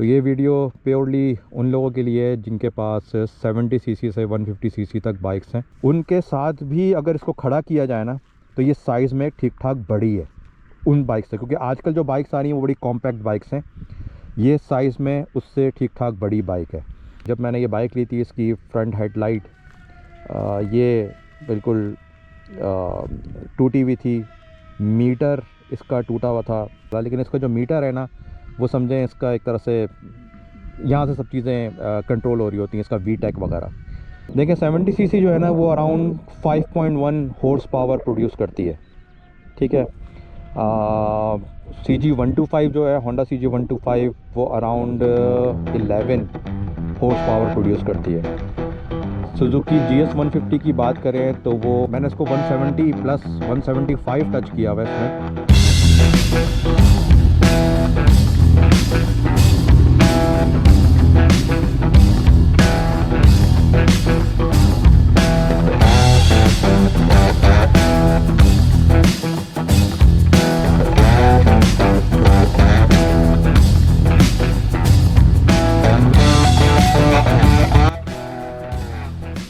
तो ये video purely उन लोगों के लिए है जिनके पास 70 सीसी से 150 सीसी तक बाइक्स हैं। उनके साथ भी अगर इसको खड़ा किया जाए ना तो ये साइज़ में ठीक ठाक बड़ी है उन बाइक से, क्योंकि आजकल जो बाइक्स आ रही हैं वो बड़ी कॉम्पैक्ट बाइक्स हैं। ये साइज़ में उससे ठीक ठाक बड़ी बाइक है। जब मैंने ये बाइक ली थी इसकी फ्रंट हेडलाइट ये बिल्कुल टूटी हुई थी, मीटर इसका टूटा हुआ था, लेकिन इसका जो मीटर है ना वो समझें इसका एक तरह से यहाँ से सब चीज़ें कंट्रोल हो रही होती हैं, इसका VTEC वगैरह। देखें 70 सीसी जो है ना वो अराउंड 5.1 हॉर्स पावर प्रोड्यूस करती है, ठीक है। CG125 जो है होंडा CG125 वो अराउंड 11 हॉर्स पावर प्रोड्यूस करती है। सुजुकी GS150 की बात करें तो वो मैंने इसको 170 प्लस 175 टच किया हुआ इसमें।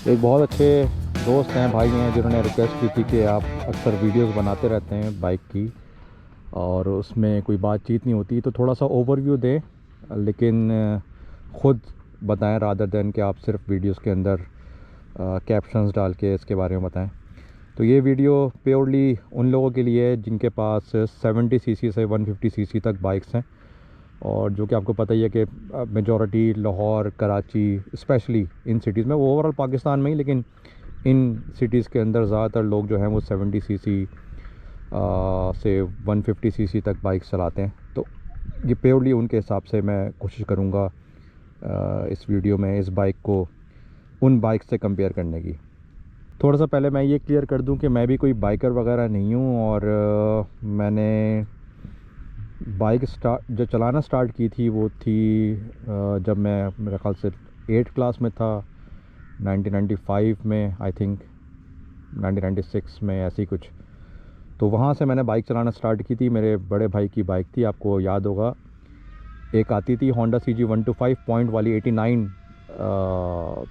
एक बहुत अच्छे दोस्त हैं, भाई हैं, जिन्होंने रिक्वेस्ट की थी कि आप अक्सर वीडियोस बनाते रहते हैं बाइक की और उसमें कोई बातचीत नहीं होती, तो थोड़ा सा ओवरव्यू दें लेकिन ख़ुद बताएं रादर देन कि आप सिर्फ वीडियोस के अंदर कैप्शंस डाल के इसके बारे में बताएं। तो ये वीडियो प्योरली उन लोगों के लिए है जिनके पास 70 सीसी से 150 सीसी तक बाइक्स हैं और जो कि आपको पता ही है कि majority Lahore, Karachi, specially in cities में, वो ओवरऑल पाकिस्तान में ही, लेकिन इन सिटीज़ के अंदर ज़्यादातर लोग जो हैं वो 70 सीसी से 150 सीसी तक बाइक चलाते हैं। तो ये प्योरली उनके हिसाब से मैं कोशिश करूँगा इस वीडियो में इस बाइक को उन बाइक से कंपेयर करने की। थोड़ा सा पहले मैं ये क्लियर कर दूं कि मैं भी कोई बाइकर वगैरह नहीं हूं और मैंने बाइक जो चलाना स्टार्ट की थी वो थी जब मैं मेरे ख्याल से 8th क्लास में था, 1995 में, आई थिंक 1996 में, ऐसी कुछ। तो वहाँ से मैंने बाइक चलाना स्टार्ट की थी। मेरे बड़े भाई की बाइक थी, आपको याद होगा, एक आती थी होंडा CG125 पॉइंट वाली, 89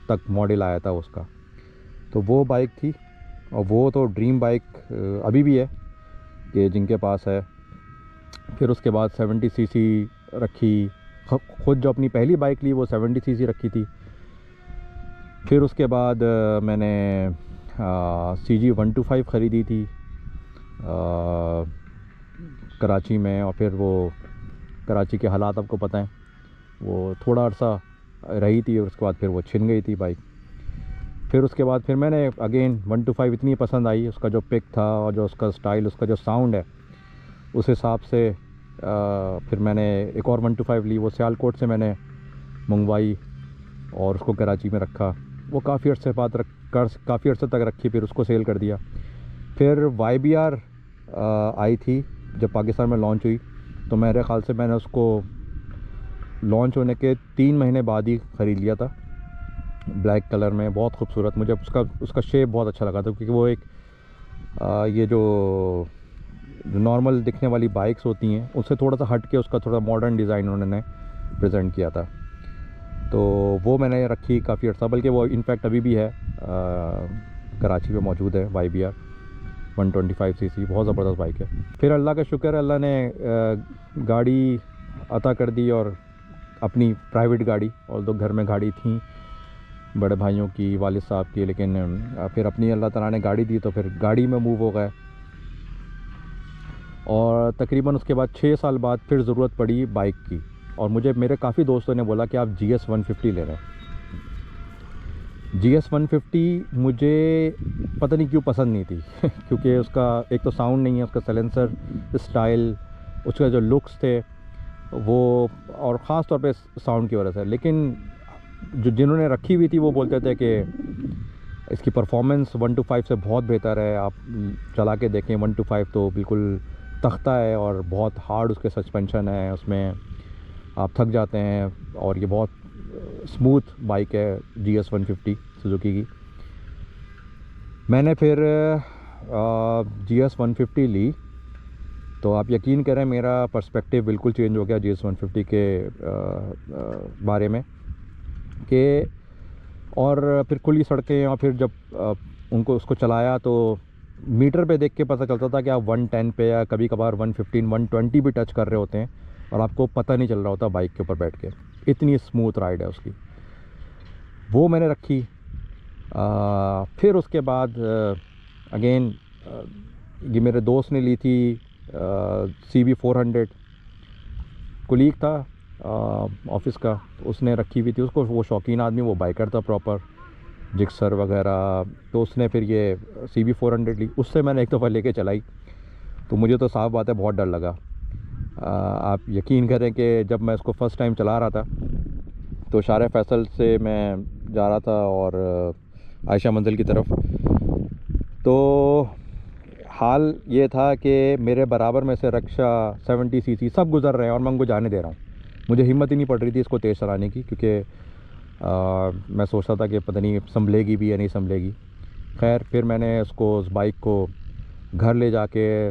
तक मॉडल आया था उसका, तो वो बाइक थी और वो तो ड्रीम बाइक अभी भी है कि जिनके पास है। फिर उसके बाद 70 सीसी रखी, ख़ुद जो अपनी पहली बाइक ली वो 70 सीसी रखी थी। फिर उसके बाद मैंने CG125 ख़रीदी थी कराची में, और फिर वो कराची के हालात आपको पता है, वो थोड़ा अर्सा रही थी और उसके बाद फिर वो छिन गई थी बाइक। फिर उसके बाद फिर मैंने अगेन 125 इतनी पसंद आई, उसका जो पिक था और जो उसका स्टाइल, उसका जो साउंड है, उस हिसाब से फिर मैंने एक और 125 ली। वो सियालकोट से मैंने मंगवाई और उसको कराची में रखा। वो काफ़ी अर्से तक रखी, फिर उसको सेल कर दिया। फिर YBR आई थी जब पाकिस्तान में लॉन्च हुई, तो मेरे ख़्याल से मैंने उसको लॉन्च होने के 3 महीने बाद ही ख़रीद लिया था, ब्लैक कलर में, बहुत खूबसूरत। मुझे उसका शेप बहुत अच्छा लगा था, क्योंकि वो एक ये जो नॉर्मल दिखने वाली बाइक्स होती हैं उससे थोड़ा सा हट के उसका थोड़ा मॉडर्न डिज़ाइन उन्होंने प्रेजेंट किया था। तो वो मैंने रखी काफ़ी अर्सा, बल्कि वो इनफैक्ट अभी भी है, कराची में मौजूद है YBR 125 सीसी, बहुत ज़बरदस्त बाइक है। फिर अल्लाह का शुक्र, अल्लाह ने गाड़ी अता कर दी और अपनी प्राइवेट गाड़ी, और दो घर में गाड़ी थी बड़े भाइयों की, वालिद साहब की, लेकिन फिर अपनी अल्लाह ताला ने गाड़ी दी तो फिर गाड़ी में मूव हो गए। और तकरीबन उसके बाद 6 साल बाद फिर ज़रूरत पड़ी बाइक की, और मुझे मेरे काफ़ी दोस्तों ने बोला कि आप GS150 ले रहे हैं। GS150 मुझे पता नहीं क्यों पसंद नहीं थी क्योंकि उसका एक तो साउंड नहीं है, उसका साइलेंसर स्टाइल, उसका जो लुक्स थे वो, और ख़ास तौर पे साउंड की वजह से। लेकिन जिन्होंने रखी हुई थी वो बोलते थे कि इसकी परफॉर्मेंस 125 से बहुत बेहतर है, आप चला के देखें। 125 तो बिल्कुल तख्ता है और बहुत हार्ड उसके सस्पेंशन है, उसमें आप थक जाते हैं, और ये बहुत स्मूथ बाइक है GS150 सुजुकी की। मैंने फिर GS150 ली तो आप यकीन करें मेरा पर्सपेक्टिव बिल्कुल चेंज हो गया GS 150 के बारे में कि और फिर खुली सड़कें और फिर जब उनको उसको चलाया तो मीटर पे देख के पता चलता था कि आप 110 पे या कभी कभार 115 120 भी टच कर रहे होते हैं और आपको पता नहीं चल रहा होता बाइक के ऊपर बैठ के। इतनी स्मूथ राइड है उसकी। वो मैंने रखी। फिर उसके बाद अगेन ये मेरे दोस्त ने ली थी CB 400। कुलीग था ऑफिस का, उसने रखी हुई थी उसको। वो शौकीन आदमी, वो बाइकर था प्रॉपर, जिक्सर वगैरह। तो उसने फिर ये CB 400 ली। उससे मैंने एक दफ़ा लेके चलाई तो मुझे तो साफ बात है बहुत डर लगा। आप यकीन करें कि जब मैं इसको फ़र्स्ट टाइम चला रहा था तो शार फैसल से मैं जा रहा था और आयशा मंजिल की तरफ, तो हाल ये था कि मेरे बराबर में से रक्षा 70 सीसी सब गुज़र रहे हैं और मैं उनको जाने दे रहा हूँ। मुझे हिम्मत ही नहीं पड़ रही थी इसको तेज़ चलाने की, क्योंकि मैं सोचता था कि पता नहीं संभलेगी भी या नहीं संभलेगी। खैर फिर मैंने उसको, उस बाइक को घर ले जाके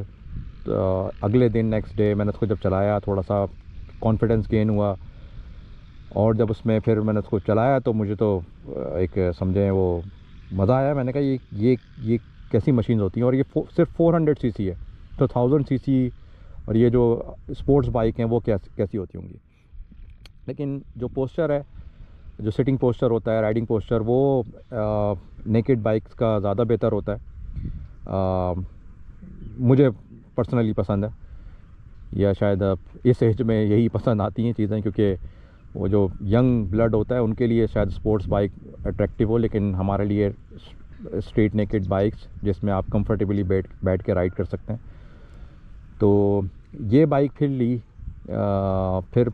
अगले दिन नेक्स्ट डे मैंने उसको जब चलाया, थोड़ा सा कॉन्फिडेंस गेन हुआ। और जब उसमें फिर मैंने उसको चलाया तो मुझे तो एक समझें वो मज़ा आया। मैंने कहा ये कैसी मशीन होती हैं। और ये सिर्फ 400 सीसी है, तो 1000 सीसी और ये जो स्पोर्ट्स बाइक हैं वो कैसी होती होंगी। लेकिन जो पोस्चर है, जो सिटिंग पोस्चर होता है, राइडिंग पोस्चर, वो नेकेड बाइक्स का ज़्यादा बेहतर होता है। मुझे पर्सनली पसंद है, या शायद इस एज में यही पसंद आती हैं चीज़ें, क्योंकि वो जो यंग ब्लड होता है उनके लिए शायद स्पोर्ट्स बाइक अट्रैक्टिव हो, लेकिन हमारे लिए स्ट्रेट नेकेड बाइक्स जिसमें आप कंफर्टेबली बैठ के राइड कर सकते हैं। तो ये बाइक फिर ली।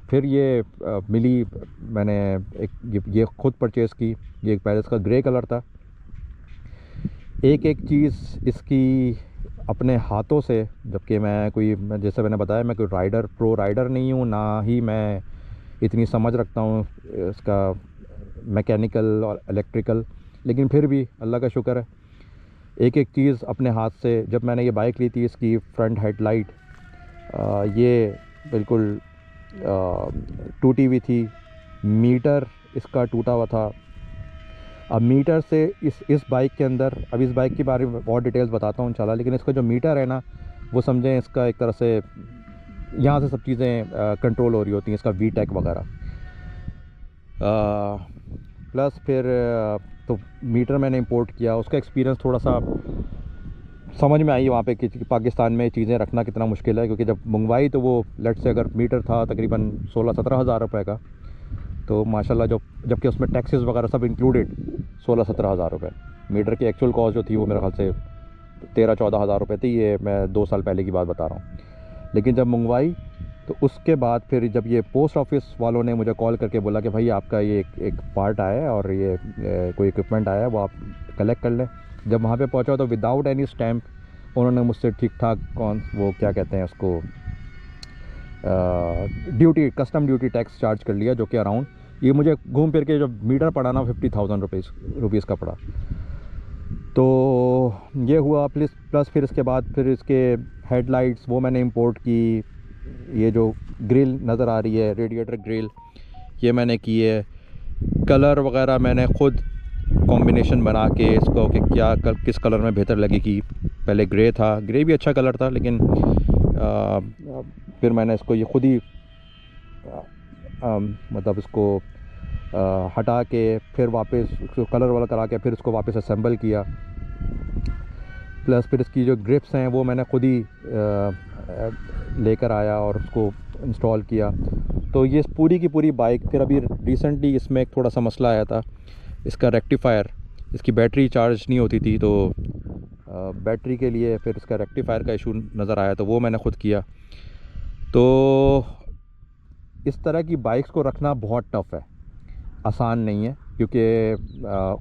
फिर ये मिली, मैंने ये ख़ुद परचेज़ की। ये एक पैरिस का ग्रे कलर था। एक एक चीज़ इसकी अपने हाथों से, जबकि मैं जैसे मैंने बताया मैं कोई प्रो राइडर नहीं हूँ, ना ही मैं इतनी समझ रखता हूँ इसका मैकेनिकल और इलेक्ट्रिकल, लेकिन फिर भी अल्लाह का शुक्र है एक एक चीज़ अपने हाथ से। जब मैंने ये बाइक ली थी, इसकी फ्रंट हेडलाइट ये बिल्कुल टूटी हुई थी। मीटर इसका टूटा हुआ था। अब मीटर से इस बाइक के अंदर, अब इस बाइक के बारे में और डिटेल्स बताता हूँ इंशाल्लाह, लेकिन इसका जो मीटर है ना, वो समझें इसका एक तरह से यहाँ से सब चीज़ें कंट्रोल हो रही होती हैं, इसका VTEC वगैरह। प्लस फिर तो मीटर मैंने इंपोर्ट किया। उसका एक्सपीरियंस थोड़ा सा समझ में आई वहाँ पे कि पाकिस्तान में चीज़ें रखना कितना मुश्किल है, क्योंकि जब मंगवाई तो वो लेट से अगर मीटर था तकरीबन 16-17 हज़ार रुपये का, तो माशाल्लाह जबकि उसमें टैक्सेस वगैरह सब इंक्लूडेड 16-17 हज़ार रुपये। मीटर की एक्चुअल कॉस्ट जो थी वो मेरे ख्याल से 13-14 हज़ार रुपये थी। ये मैं 2 साल पहले की बात बता रहा हूँ। लेकिन जब मंगवाई तो उसके बाद फिर जब ये पोस्ट ऑफिस वालों ने मुझे कॉल करके बोला कि भाई आपका ये एक पार्ट आया है और ये कोई इक्विपमेंट आया है, वो आप कलेक्ट कर लें। जब वहाँ पे पहुँचा तो विदाउट एनी स्टैम्प उन्होंने मुझसे ठीक ठाक वो क्या कहते हैं उसको, कस्टम ड्यूटी टैक्स चार्ज कर लिया, जो कि अराउंड ये मुझे घूम फिर के जब मीटर पड़ा ना 50,000 रुपीज़ का पड़ा। तो ये हुआ। प्लस फिर इसके बाद फिर इसके हेडलाइट्स वो मैंने इंपोर्ट की। ये जो ग्रिल नज़र आ रही है, रेडिएटर ग्रिल, ये मैंने की है। कलर वगैरह मैंने ख़ुद कॉम्बिनेशन बना के इसको कि किस कलर में बेहतर लगेगी। पहले ग्रे था, ग्रे भी अच्छा कलर था, लेकिन फिर मैंने इसको ये ख़ुद ही मतलब इसको हटा के फिर वापस उसको कलर वाला करा के फिर इसको वापस असेंबल किया। प्लस फिर इसकी जो ग्रिप्स हैं वो मैंने ख़ुद ही लेकर आया और उसको इंस्टॉल किया। तो ये पूरी की पूरी बाइक, फिर अभी रिसेंटली इसमें एक थोड़ा सा मसला आया था, इसका रेक्टिफायर, इसकी बैटरी चार्ज नहीं होती थी, तो बैटरी के लिए फिर इसका रेक्टिफायर का इशू नज़र आया, तो वो मैंने ख़ुद किया। तो इस तरह की बाइक्स को रखना बहुत टफ़ है, आसान नहीं है, क्योंकि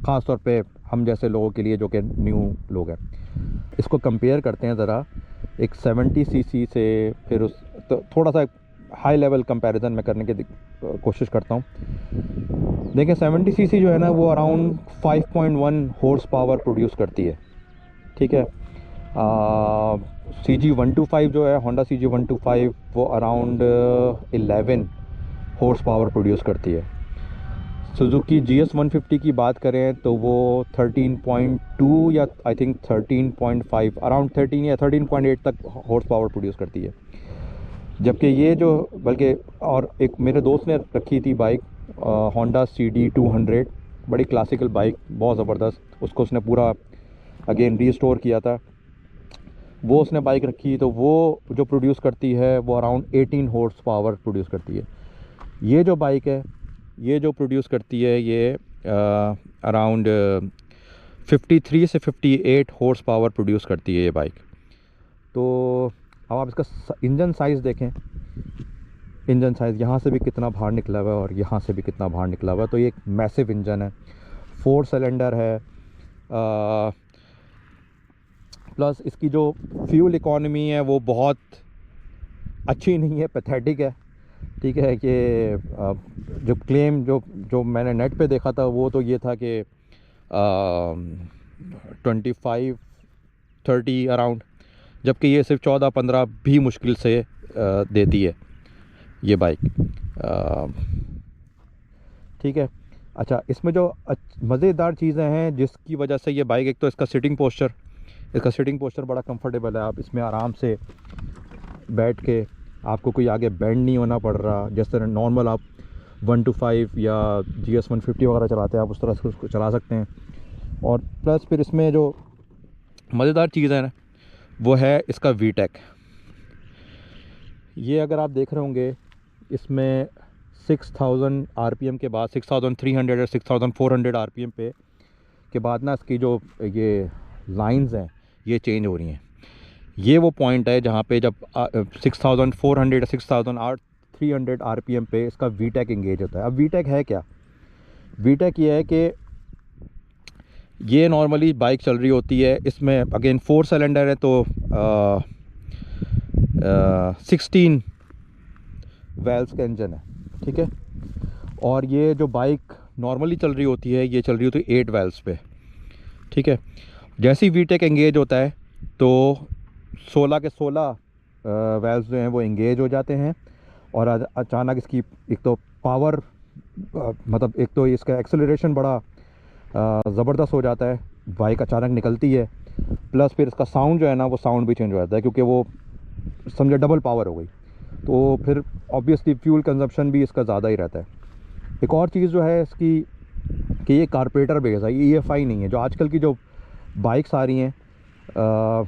ख़ास तौर पे हम जैसे लोगों के लिए जो कि न्यू लोग हैं। इसको कंपेयर करते हैं ज़रा एक 70 सीसी से, फिर उस तो थोड़ा सा हाई लेवल कंपैरिजन में करने की कोशिश करता हूँ। देखिए 70 सीसी जो है ना वो अराउंड 5.1 हॉर्स पावर प्रोड्यूस करती है, ठीक है। CG125 जो है, होंडा CG125, वो अराउंड 11 हॉर्स पावर प्रोड्यूस करती है। सुजुकी GS150 की बात करें तो वो 13.2 या आई थिंक 13.5, अराउंड 13 या 13.8 तक हॉर्स पावर प्रोड्यूस करती है। जबकि ये जो, बल्कि और एक मेरे दोस्त ने रखी थी बाइक, होंडा CD200, बड़ी क्लासिकल बाइक, बहुत ज़बरदस्त, उसको उसने पूरा अगेन रीस्टोर किया था। वो उसने बाइक रखी, तो वो जो प्रोड्यूस करती है वो अराउंड 18 हॉर्स पावर प्रोड्यूस करती है। ये जो बाइक है, ये जो प्रोड्यूस करती है, ये अराउंड 53 से 58 हॉर्स पावर प्रोड्यूस करती है ये बाइक। तो अब आप इसका इंजन साइज़ देखें, इंजन साइज़ यहाँ से भी कितना बाहर निकला हुआ है और यहाँ से भी कितना बाहर निकला हुआ है। तो ये एक मैसिव इंजन है, 4 सिलेंडर है, प्लस इसकी जो फ्यूल इकॉनमी है वो बहुत अच्छी नहीं है, पैथेटिक है। ठीक है कि जो क्लेम जो मैंने नेट पे देखा था वो तो ये था कि 25-30 अराउंड, जबकि ये सिर्फ 14-15 भी मुश्किल से देती है ये बाइक। ठीक है। अच्छा, इसमें जो मज़ेदार चीज़ें हैं जिसकी वजह से ये बाइक, एक तो इसका सिटिंग पोस्चर बड़ा कंफर्टेबल है। आप इसमें आराम से बैठ के, आपको कोई आगे बेंड नहीं होना पड़ रहा, जिस तरह नॉर्मल आप 125 या GS150 वगैरह चलाते हैं, आप उस तरह से उसको चला सकते हैं। और प्लस फिर इसमें जो मज़ेदार चीज़ है ना, वो है इसका VTEC। ये अगर आप देख रहे होंगे, इसमें 6000 RPM के बाद, 6300 या 6400 RPM पे के बाद ना, इसकी जो ये लाइंस हैं ये चेंज हो रही हैं। ये वो पॉइंट है जहाँ पे जब 6400 या 6300 RPM पे इसका VTEC इंगेज होता है। अब VTEC है क्या? VTEC ये है कि ये नॉर्मली बाइक चल रही होती है, इसमें अगेन 4 सिलेंडर है, तो 16 वेल्स का इंजन है। ठीक है। और ये जो बाइक नॉर्मली चल रही होती है, ये चल रही होती है 8 वेल्स पे। ठीक है। जैसे ही VTEC एंगेज होता है तो 16 के 16 वेल्स जो हैं वो एंगेज हो जाते हैं, और अचानक इसकी एक तो पावर, मतलब एक तो इसका एक्सेलरेशन बड़ा ज़बरदस्त हो जाता है, बाइक अचानक निकलती है। प्लस फिर इसका साउंड जो है ना, वो साउंड भी चेंज हो जाता है, क्योंकि वो समझे डबल पावर हो गई। तो फिर ऑब्वियसली फ्यूल कंजप्शन भी इसका ज़्यादा ही रहता है। एक और चीज़ जो है इसकी, कि ये कार्पोरेटर बेस है, ये EFI नहीं है। जो आजकल की जो बाइक्स आ रही हैं,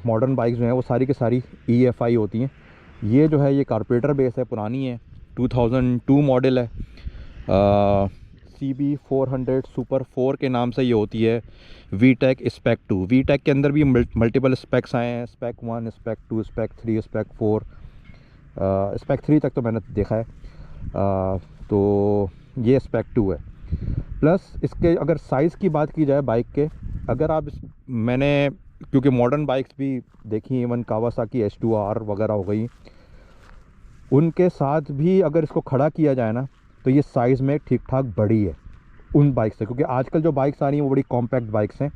मॉडर्न बाइक्स जो हैं, वो सारी की सारी EFI होती हैं। ये जो है ये कार्पोरेटर बेस है, पुरानी है, 2002 मॉडल है। CB400 सुपर 4 के नाम से ये होती है। VTEC स्पेक 2, VTEC के अंदर भी मल्टीपल स्पेक्स आए हैं, spec 1, spec 2, spec 3, spec 4, spec 3 तक तो मैंने देखा है। तो ये स्पेक 2 है। प्लस इसके अगर साइज़ की बात की जाए बाइक के, अगर आप मैंने क्योंकि मॉडर्न बाइक्स भी देखी, इवन कावासाकी H2R वगैरह हो गई, उनके साथ भी अगर इसको खड़ा किया जाए ना, तो ये साइज़ में ठीक ठाक बड़ी है उन बाइक से, क्योंकि आजकल जो बाइक्स आ रही हैं वो बड़ी कॉम्पैक्ट बाइक्स हैं।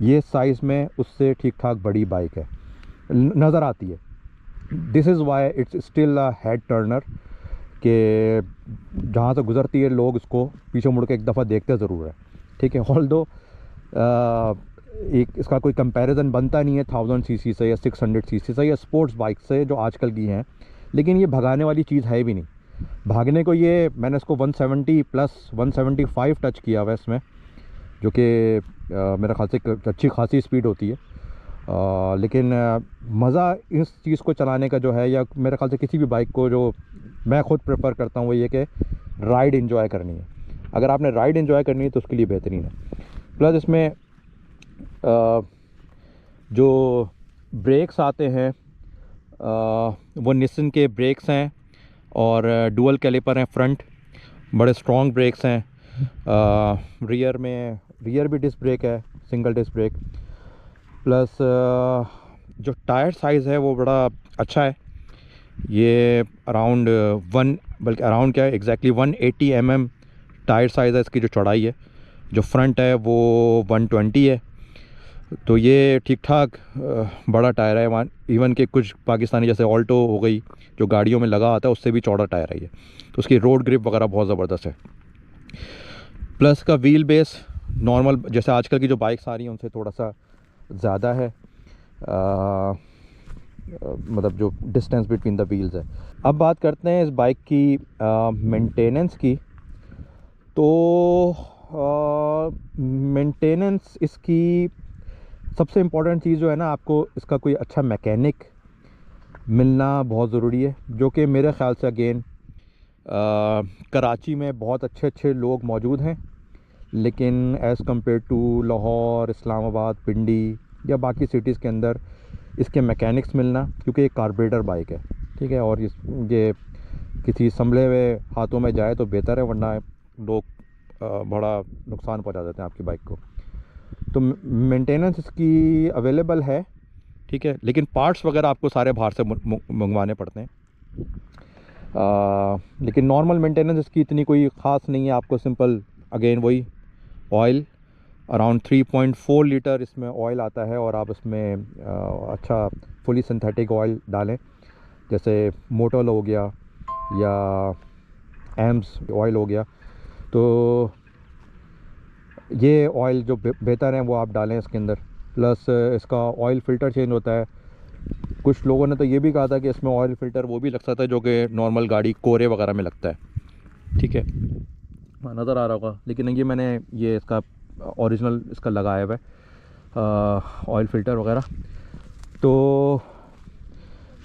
ये साइज़ में उससे ठीक ठाक बड़ी बाइक है, नज़र आती है। This is why it's still a head Turner, कि जहाँ से गुज़रती है लोग इसको पीछे मुड़ के एक दफ़ा देखते ज़रूर है। ठीक है। ऑल्दो एक इसका कोई कंपैरिजन बनता नहीं है 1000 सीसी से या 600 सीसी से या स्पोर्ट्स बाइक से जो आजकल की हैं, लेकिन ये भगाने वाली चीज़ है भी नहीं। भागने को ये, मैंने इसको 170 प्लस 175 टच किया हुआ है इसमें, जो कि मेरा ख्याल से अच्छी खासी स्पीड होती है। लेकिन मज़ा इस चीज़ को चलाने का जो है, या मेरे ख्याल से किसी भी बाइक को जो मैं ख़ुद प्रेफर करता हूँ, वो ये कि राइड एंजॉय करनी है। अगर आपने राइड एंजॉय करनी है तो उसके लिए बेहतरीन है। प्लस इसमें जो ब्रेक्स आते हैं वो निसन के ब्रेक्स हैं, और डुअल कैलिपर हैं फ्रंट, बड़े स्ट्रॉन्ग ब्रेक्स हैं। रियर भी डिस्क ब्रेक है, सिंगल डिस्क ब्रेक। प्लस जो टायर साइज़ है वो बड़ा अच्छा है। ये अराउंड अराउंड क्या है एग्जैक्टली 180 mm टायर साइज़ है इसकी, जो चौड़ाई है। जो फ्रंट है वो 120 है। तो ये ठीक ठाक बड़ा टायर है। वन इवन के कुछ पाकिस्तानी जैसे ऑल्टो हो गई जो गाड़ियों में लगा आता है उससे भी चौड़ा टायर है ये। तो उसकी रोड ग्रिप वगैरह बहुत ज़बरदस्त है। प्लस का व्हील बेस नॉर्मल जैसे आजकल की जो बाइक्स आ रही हैं उनसे थोड़ा सा ज़्यादा है, मतलब जो डिस्टेंस बिटवीन द व्हील्स है। अब बात करते हैं इस बाइक की मेंटेनेंस की। तो मेंटेनेंस इसकी सबसे इम्पॉर्टेंट चीज़ जो है ना, आपको इसका कोई अच्छा मैकेनिक मिलना बहुत ज़रूरी है, जो कि मेरे ख़्याल से अगेन कराची में बहुत अच्छे अच्छे लोग मौजूद हैं, लेकिन as compare to Lahore, Islamabad, Pindi या बाकी सिटीज़ के अंदर इसके मैकेनिक्स मिलना, क्योंकि एक कार्बोरेटर बाइक है, ठीक है, और ये किसी संभले हुए हाथों में जाए तो बेहतर है, वरना लोग बड़ा नुकसान पहुंचा देते हैं आपकी बाइक को। तो मेंटेनेंस इसकी अवेलेबल है, ठीक है, लेकिन पार्ट्स वगैरह आपको सारे बाहर से मंगवाने पड़ते हैं। लेकिन नॉर्मल मेंटेनेंस इसकी इतनी कोई ख़ास नहीं है। आपको सिंपल अगेन वही ऑयल अराउंड 3.4 लीटर इसमें ऑयल आता है, और आप इसमें अच्छा फुली सिंथेटिक ऑयल डालें, जैसे मोटल हो गया या एम्स ऑयल हो गया। तो ये ऑयल जो बेहतर है वो आप डालें इसके अंदर। प्लस इसका ऑयल फ़िल्टर चेंज होता है। कुछ लोगों ने तो ये भी कहा था कि इसमें ऑयल फ़िल्टर वो भी लग सकता है जो कि नॉर्मल गाड़ी कोरे वगैरह में लगता है, ठीक है, नज़र आ रहा होगा, लेकिन ये मैंने ये इसका ओरिजिनल इसका लगाया हुआ है ऑयल फ़िल्टर वगैरह। तो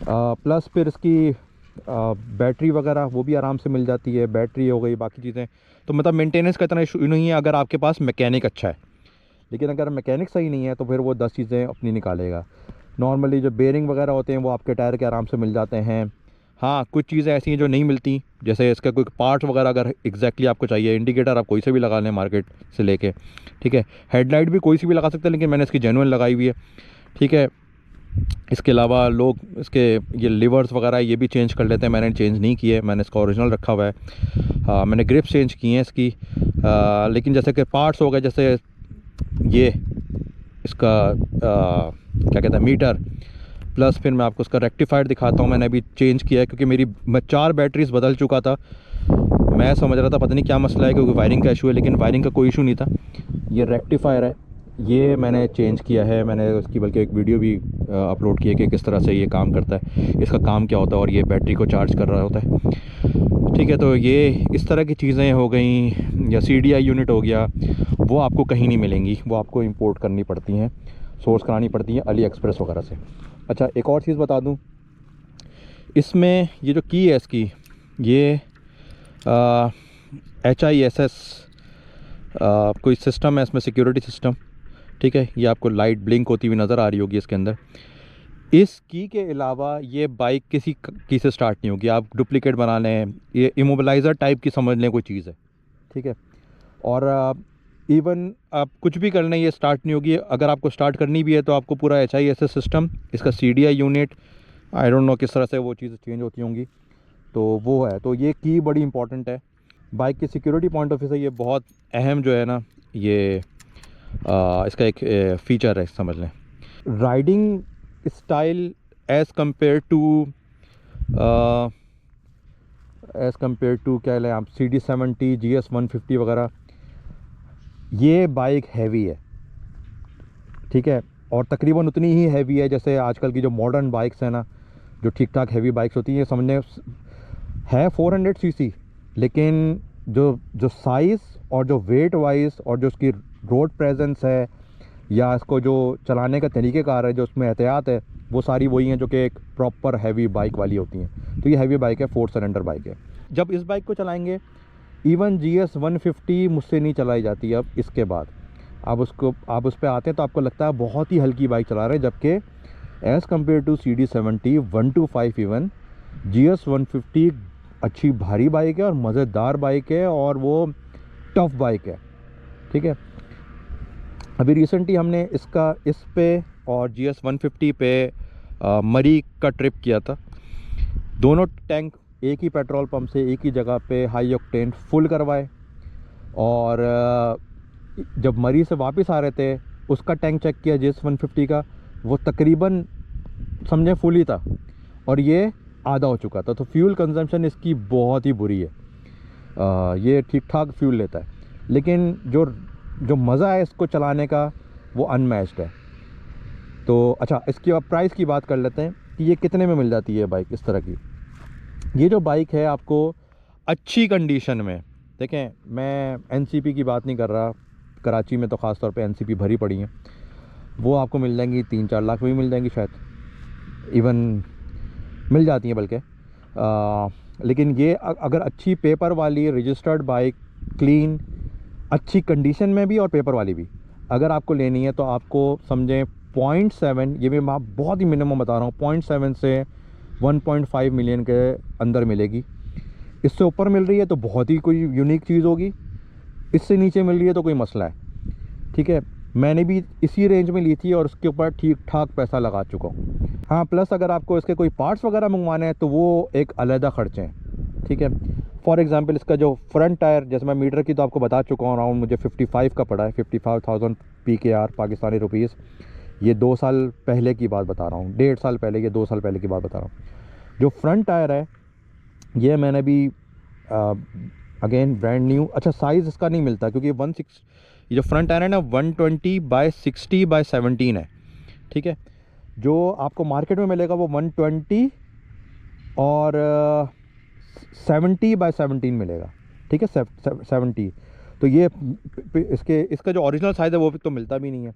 प्लस फिर इसकी बैटरी वगैरह वो भी आराम से मिल जाती है, बैटरी हो गई, बाकी चीज़ें। तो मतलब मेंटेनेंस का इतना इशू नहीं है अगर आपके पास मैकेनिक अच्छा है, लेकिन अगर मैकेनिक सही नहीं है तो फिर वो 10 चीज़ें अपनी निकालेगा। नॉर्मली जो बेयरिंग वगैरह होते हैं वो आपके टायर के आराम से मिल जाते हैं। हाँ, कुछ चीज़ें ऐसी हैं जो नहीं मिलती, जैसे इसका कोई पार्ट वगैरह अगर एग्जैक्टली आपको चाहिए। इंडिकेटर आप कोई से भी लगा लें मार्केट से लेके, ठीक है, हेडलाइट भी कोई सी भी लगा सकते हैं, लेकिन मैंने इसकी जेन्युइन लगाई हुई है, ठीक है। इसके अलावा लोग इसके ये लिवर्स वगैरह ये भी चेंज कर लेते हैं, मैंने चेंज नहीं किए, मैंने इसका ओरिजिनल रखा हुआ है। हाँ, मैंने ग्रिप्स चेंज की हैं इसकी, लेकिन जैसे कि पार्ट्स हो गए, जैसे ये इसका क्या कहते हैं मीटर, प्लस फिर मैं आपको उसका रेक्टिफायर दिखाता हूँ। मैंने अभी चेंज किया है क्योंकि मैं 4 बैटरीज बदल चुका था। मैं समझ रहा था पता नहीं क्या मसला है, क्योंकि वायरिंग का इशू है, लेकिन वायरिंग का कोई इशू नहीं था। ये रेक्टिफायर है, ये मैंने चेंज किया है। मैंने उसकी बल्कि एक वीडियो भी अपलोड की है कि किस तरह से ये काम करता है, इसका काम क्या होता है, और ये बैटरी को चार्ज कर रहा होता है, ठीक है। तो ये इस तरह की चीज़ें हो गई, या CDI यूनिट हो गया, वो आपको कहीं नहीं मिलेंगी, वो आपको इंपोर्ट करनी पड़ती हैं, सोर्स करानी पड़ती हैं अली एक्सप्रेस वगैरह से। अच्छा, एक और चीज़ बता दूं, इसमें ये जो की है इसकी, ये HISS कोई सिस्टम है इसमें, सिक्योरिटी सिस्टम, ठीक है। ये आपको लाइट ब्लिंक होती हुई नज़र आ रही होगी इसके अंदर। इस की के अलावा ये बाइक किसी की से स्टार्ट नहीं होगी। आप डुप्लीकेट बना लें, ये इमोबिलाइज़र टाइप की समझ लें कोई चीज़ है, ठीक है। और इवन आप कुछ भी कर लें ये स्टार्ट नहीं होगी। अगर आपको स्टार्ट करनी भी है तो आपको पूरा HISS सिस्टम, इसका CDI unit, I don't know किस तरह से वो चीज़ें चेंज होती होंगी, तो वो है। तो ये की बड़ी इंपॉर्टेंट है बाइक की सिक्योरिटी पॉइंट ऑफ व्यू से, ये बहुत अहम जो है ना, ये इसका एक फ़ीचर है समझ लें। Riding style as compare to क्या लें आप, CD70, GS 150 वगैरह, ये बाइक हैवी है, ठीक है, और तकरीबन उतनी ही हैवी है जैसे आजकल की जो मॉडर्न बाइक्स हैं ना, जो ठीक ठाक हैवी बाइक्स होती हैं। ये समझने है 400 cc, लेकिन जो साइज़ और जो वेट वाइज और जो उसकी रोड प्रेजेंस है, या इसको जो चलाने का तरीक़ेकार है, जो उसमें एहतियात है, वो सारी वही हैं जो कि एक प्रॉपर हैवी बाइक वाली होती हैं। तो ये हैवी बाइक है, 4 सिलेंडर बाइक है। जब इस बाइक को चलाएंगे, इवन GS 150 मुझसे नहीं चलाई जाती अब इसके बाद। आप उस पर आते हैं तो आपको लगता है बहुत ही हल्की बाइक चला रहे हैं, जबकि as compare to CD70, 125 even, GS 150 अच्छी भारी बाइक है और मज़ेदार बाइक है, और वो टफ़ बाइक है, ठीक है। अभी रिसेंटली हमने इस पे और GS 150 पे मरी का ट्रिप किया था। दोनों टैंक एक ही पेट्रोल पंप से एक ही जगह पे हाई ऑक्टेन फुल करवाए, और जब मरी से वापस आ रहे थे उसका टैंक चेक किया JS 150 का, वो तकरीबन समझें फुल ही था और ये आधा हो चुका था। तो फ्यूल कंजम्पशन इसकी बहुत ही बुरी है। ये ठीक ठाक फ्यूल लेता है, लेकिन जो मज़ा है इसको चलाने का वो अनमैच्ड है। तो अच्छा, इसकी अब प्राइस की बात कर लेते हैं कि ये कितने में मिल जाती है बाइक इस तरह की। ये जो बाइक है आपको अच्छी कंडीशन में, देखें मैं NCP की बात नहीं कर रहा, कराची में तो ख़ास तौर पे NCP भरी पड़ी हैं, वो आपको मिल जाएंगी 3-4 लाख में भी मिल जाएंगी, शायद इवन मिल जाती हैं बल्कि। लेकिन ये अगर अच्छी पेपर वाली रजिस्टर्ड बाइक, क्लीन, अच्छी कंडीशन में भी और पेपर वाली भी अगर आपको लेनी है तो आपको समझें 0.7, ये भी मैं बहुत ही मिनिमम बता रहा हूँ, 0.7 से 1.5 मिलियन के अंदर मिलेगी। इससे ऊपर मिल रही है तो बहुत ही कोई यूनिक चीज़ होगी, इससे नीचे मिल रही है तो कोई मसला है। ठीक है, मैंने भी इसी रेंज में ली थी और उसके ऊपर ठीक ठाक पैसा लगा चुका हूँ। हाँ, प्लस अगर आपको इसके कोई पार्ट्स वगैरह मंगवाने हैं तो वो एक अलहदा ख़र्चे हैं। ठीक है, फॉर एग्ज़ाम्पल इसका जो फ्रंट टायर, जैसे मैं मीटर की तो आपको बता चुका हूँ, अराउंड मुझे 55 का पड़ा है, 55,000 PKR पाकिस्तानी रुपीज़। ये 2 साल पहले की बात बता रहा हूँ, 1.5 साल पहले, ये 2 साल पहले की बात बता रहा हूँ। जो फ्रंट टायर है ये मैंने भी अगेन ब्रांड न्यू, अच्छा साइज़ इसका नहीं मिलता क्योंकि ये जो फ्रंट टायर है ना 120/60/17 है। ठीक है, जो आपको मार्केट में मिलेगा वो 120 और 70/17 मिलेगा। ठीक है, 70। तो ये इसका जो ओरिजिनल साइज़ है वो भी तो मिलता भी नहीं है।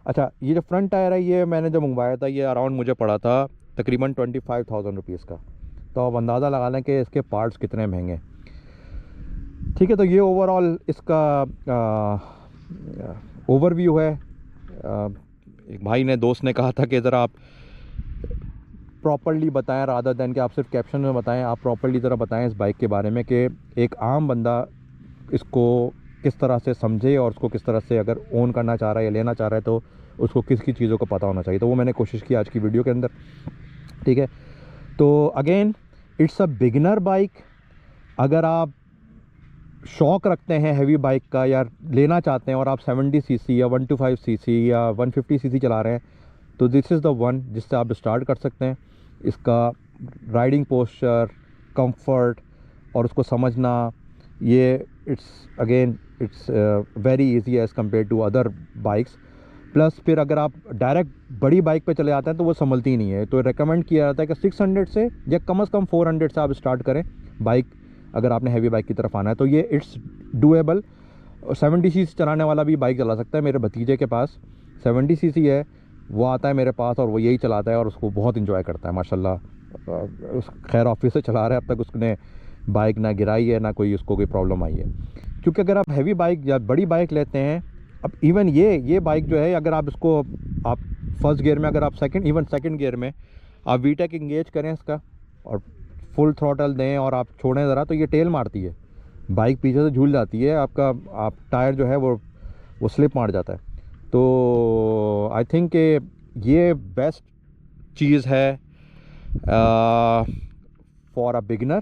अच्छा, ये जो फ्रंट टायर है ये मैंने जो मंगवाया था ये अराउंड मुझे पड़ा था तकरीबन 25,000 रुपीज़ का। तो आप अंदाज़ा लगा लें कि इसके पार्ट्स कितने महंगे। ठीक है, तो ये ओवरऑल इसका ओवरव्यू है। एक भाई ने, दोस्त ने कहा था कि ज़रा आप प्रॉपर्ली बताएं रादर दैन कि आप सिर्फ कैप्शन में बताएं, आप प्रॉपर्ली ज़रा बताएं इस बाइक के बारे में कि एक आम बंदा इसको किस तरह से समझे और उसको किस तरह से अगर ओन करना चाह रहा है या लेना चाह रहा है तो उसको किस किस चीज़ों को पता होना चाहिए। तो वो मैंने कोशिश की आज की वीडियो के अंदर। ठीक है, तो again it's a beginner bike. अगर आप शौक़ रखते हैं हैवी बाइक का या लेना चाहते हैं और आप 70 सीसी या 125 सीसी या 150 सीसी चला रहे हैं तो दिस इज़ द वन जिससे आप स्टार्ट कर सकते हैं। इसका राइडिंग पोस्चर, कंफर्ट और उसको समझना, ये it's very easy as compare to other bikes. Plus फिर अगर आप डायरेक्ट बड़ी बाइक पे चले जाते हैं तो वो संभलती ही नहीं है। तो रिकमेंड किया जाता है कि 600 से या कम से कम 400 से आप स्टार्ट करें बाइक, अगर आपने हैवी बाइक की तरफ आना है तो ये इट्स डूएबल। 70 सीसी चलाने वाला भी बाइक चला सकता है। मेरे भतीजे के पास 70 सीसी है, वो आता है मेरे पास और वो यही चलाता है और उसको बहुत इंजॉय करता है माशाल्लाह। उस खैर ऑफिस से चला रहा है, अब तक उसने बाइक ना गिराई है ना कोई उसको कोई प्रॉब्लम आई है। क्योंकि अगर आप हैवी बाइक या बड़ी बाइक लेते हैं, अब इवन ये बाइक जो है अगर आप इसको आप फर्स्ट गियर में, अगर आप सेकंड गियर में आप VTEC इंगेज करें इसका और फुल थ्रॉटल दें और आप छोड़ें ज़रा तो ये टेल मारती है, बाइक पीछे से झूल जाती है, आप टायर जो है वो स्लिप मार जाता है। तो आई थिंक ये बेस्ट चीज़ है फॉर अ बिगिनर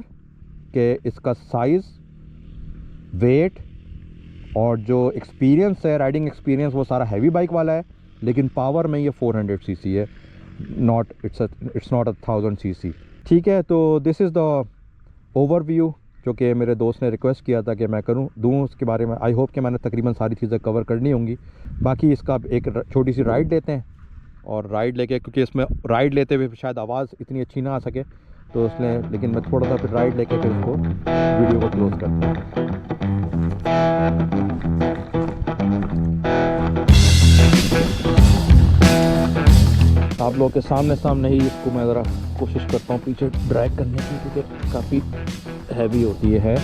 कि इसका साइज़, वेट और जो एक्सपीरियंस है, राइडिंग एक्सपीरियंस, वो सारा हैवी बाइक वाला है। लेकिन पावर में ये 400 सीसी है, इट्स नॉट 1000 सीसी। ठीक है, तो दिस इज़ द ओवरव्यू जो कि मेरे दोस्त ने रिक्वेस्ट किया था कि मैं दूँ उसके बारे में। आई होप कि मैंने तकरीबन सारी चीज़ें कवर करनी होंगी। बाकी इसका एक छोटी सी राइड लेते हैं और राइड लेके, क्योंकि इसमें राइड लेते हुए शायद आवाज़ इतनी अच्छी ना आ सके तो इसलिए, लेकिन मैं थोड़ा सा फिर राइड लेके फिर उसको वीडियो को क्लोज करता हूँ। आप लोगों के सामने ही इसको मैं ज़रा कोशिश करता हूँ पीछे ड्रैग करने की, क्योंकि काफ़ी हैवी होती है।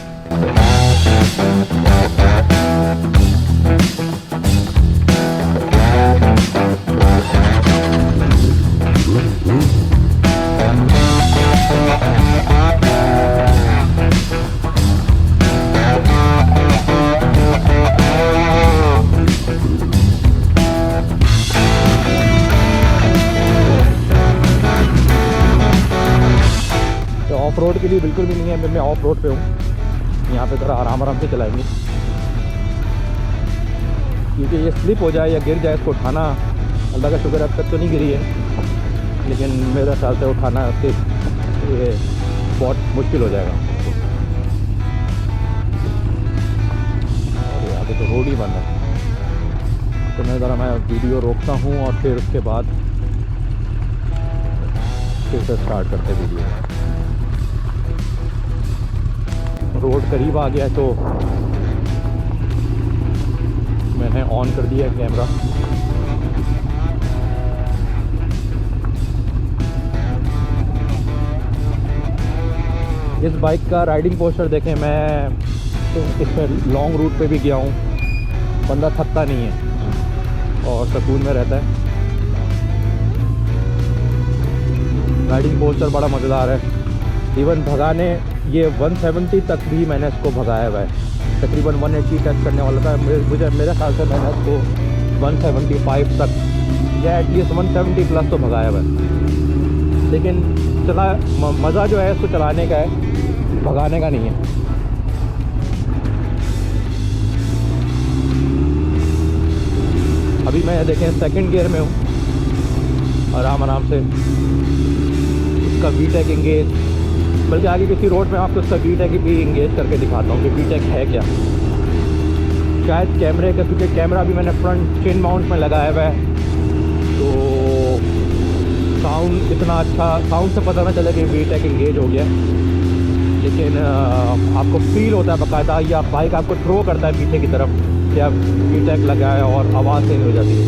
ऑफ रोड के लिए बिल्कुल भी नहीं है, मैं ऑफ रोड पे हूँ। यहाँ पे ज़रा आराम से चलाएंगे। क्योंकि ये स्लिप हो जाए या गिर जाए, इसको उठाना अल्लाह का शुक्र अब तक तो नहीं गिरी है, लेकिन मेरे ख्याल से उठाना ये बहुत मुश्किल हो जाएगा। अरे आगे तो रोड ही बंद है, तो मैं वीडियो रोकता हूँ और फिर उसके बाद फिर से स्टार्ट करते वीडियो। रोड करीब आ गया है तो मैंने ऑन कर दिया है कैमरा। इस बाइक का राइडिंग पोस्चर देखें, मैं इस पर लॉन्ग रूट पे भी गया हूँ, बंदा थकता नहीं है और सुकून में रहता है। राइडिंग पोस्चर बड़ा मज़ेदार है। इवन भगाने ये 170 तक भी मैंने इसको भगाया हुआ है, तकरीबन 180 टच करने वाला था। मेरे ख्याल से मैंने इसको 175 तक या एटलीस्ट 170 प्लस तो भगाया हुआ है। लेकिन मज़ा जो है इसको चलाने का है, भगाने का नहीं है। अभी मैं देखें सेकंड गियर में हूँ, आराम से इसका वीटेक इंगेज, बल्कि आगे किसी रोड में आपको इसका वीटेक भी इंगेज करके दिखाता हूँ कि वीटेक है क्या। शायद कैमरे का, क्योंकि कैमरा भी मैंने फ्रंट चेन माउंट में लगाया हुआ है, तो साउंड इतना अच्छा, साउंड से पता ना चले कि वीटेक इंगेज हो गया, लेकिन आपको फील होता है बाकायदा, या बाइक आपको थ्रो करता है पीछे की तरफ कि आप वीटेक लगाए और आवाज़ चेंज हो जाती है।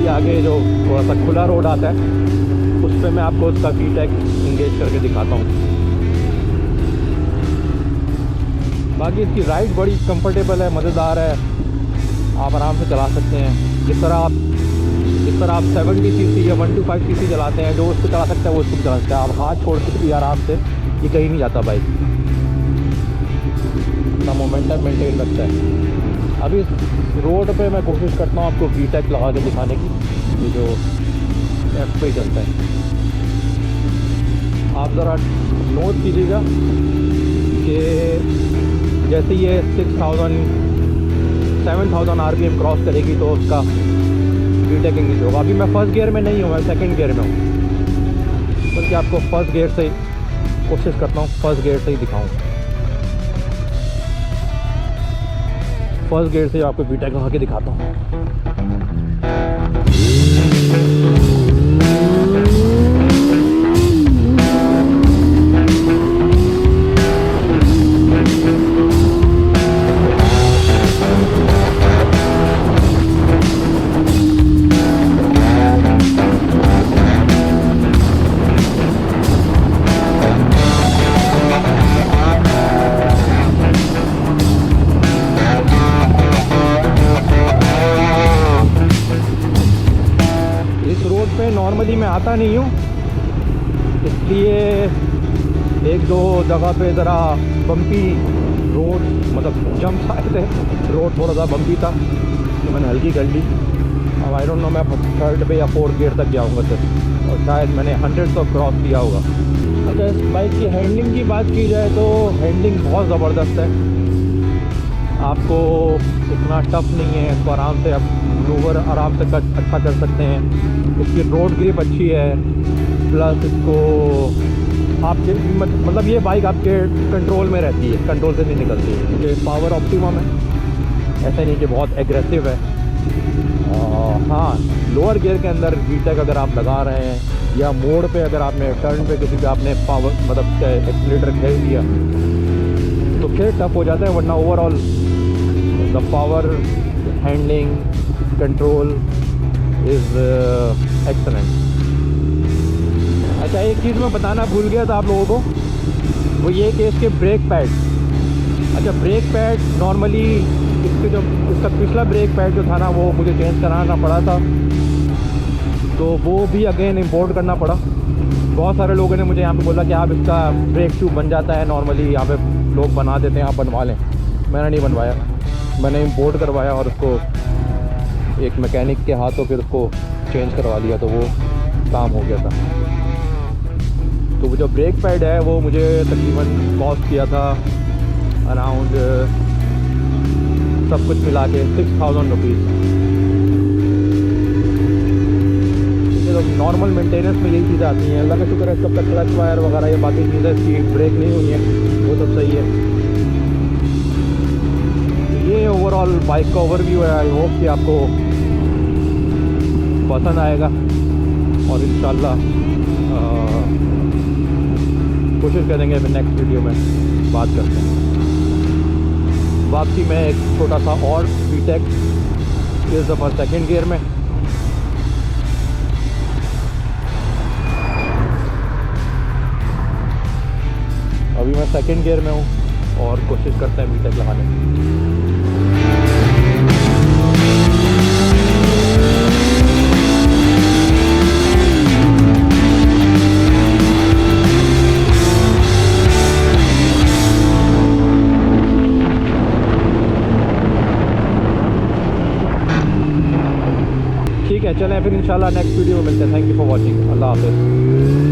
आगे जो थोड़ा सा खुला रोड आता है उस पर मैं आपको उसका वीटेक इंगेज करके दिखाता हूँ। बाकी इसकी राइड बड़ी कंफर्टेबल है, मज़ेदार है, आप आराम से चला सकते हैं। जिस तरह आप 70 सीसी या 125 सीसी चलाते हैं, जो उसको चला सकता है वो उसको चला सकता है। आप हाथ छोड़ के भी आराम से, ये कहीं नहीं जाता बाइक, अपना मोमेंटम मेंटेन रखता है। अभी रोड पे मैं कोशिश करता हूँ आपको वीटेक लगा के दिखाने की, ये जो एफ पे चलता है। आप ज़रा नोट कीजिएगा कि जैसे ये 7,000 RPM क्रॉस करेगी तो उसका वीटेक इंगेज होगा। अभी मैं फर्स्ट गियर में नहीं हूँ, मैं सेकंड गियर में हूँ, बल्कि आपको फर्स्ट गियर से कोशिश करता हूँ, फर्स्ट गियर से ही दिखाऊँ। फर्स्ट गियर से आपको वीटेक लगा के दिखाता हूँ। नॉर्मली मैं आता नहीं हूँ, इसलिए एक दो जगह पे ज़रा बम्पी रोड, मतलब जंप आए थे, रोड थोड़ा सा बम्पी था तो मैंने हल्की कर ली। अब आई डोंट नो, मैं थर्ड पे या फोर्थ गियर तक जाऊँगा सर, और शायद मैंने 100 तो क्रॉस किया होगा। अच्छा, इस बाइक की हैंडलिंग की बात की जाए तो हैंडलिंग बहुत ज़बरदस्त है, आपको इतना टफ नहीं है, इसको आराम से आप मैनूवर आराम से अच्छा कर सकते हैं। इसकी रोड ग्रिप अच्छी है, प्लस इसको आपके मतलब ये बाइक आपके कंट्रोल में रहती है, कंट्रोल से नहीं निकलती है, क्योंकि पावर ऑप्टिमम है, ऐसा नहीं कि बहुत एग्रेसिव है। हाँ, लोअर गियर के अंदर वीटेक अगर आप लगा रहे हैं या मोड़ पे अगर आपने टर्न पे किसी पे आपने पावर मतलब एक्सीलेटर खींच दिया तो फिर टफ हो जाता है, वरना overall the power handling control is excellent. अच्छा, एक चीज़ मैं बताना भूल गया था आप लोगों को, वो ये कि इसके ब्रेक पैड, अच्छा ब्रेक पैड नॉर्मली इसका पिछला ब्रेक पैड जो था ना वो मुझे चेंज कराना पड़ा था, तो वो भी अगेन इंपोर्ट करना पड़ा। बहुत सारे लोगों ने मुझे यहाँ पे बोला कि आप इसका ब्रेक ट्यूब बन जाता है, नॉर्मली यहाँ पे लोग बना देते हैं, आप बनवा लें। मैंने नहीं बनवाया, मैंने इंपोर्ट करवाया और उसको एक मैकेनिक के हाथों फिर उसको चेंज करवा लिया, तो वो काम हो गया था। तो वो जो ब्रेक पैड है वो मुझे तकरीबन कॉस्ट किया था अराउंड सब कुछ मिला के 6000 रुपीज़। ठीक है, तो नॉर्मल मेंटेनेंस में यही चीज़ें आती हैं। अल्लाह का शुक्र है कब तक क्लच वायर वगैरह या बाकी चीज़ें सीट ब्रेक नहीं हुई हैं, वो सब सही है। ये ओवरऑल बाइक का ओवरव्यू है। आई होप कि आपको पसंद आएगा और इंशाल्लाह कोशिश करेंगे नेक्स्ट वीडियो में बात करते हैं। वापसी में एक छोटा सा और VTEC, इस दफ़ा सेकंड गियर में। अभी मैं सेकंड गियर में हूँ और कोशिश करते हैं VTEC लगाने की। ठीक है, चलें फिर इंशाल्लाह नेक्स्ट वीडियो में मिलते हैं। Thank you for watching. Allah हाफ़िज़।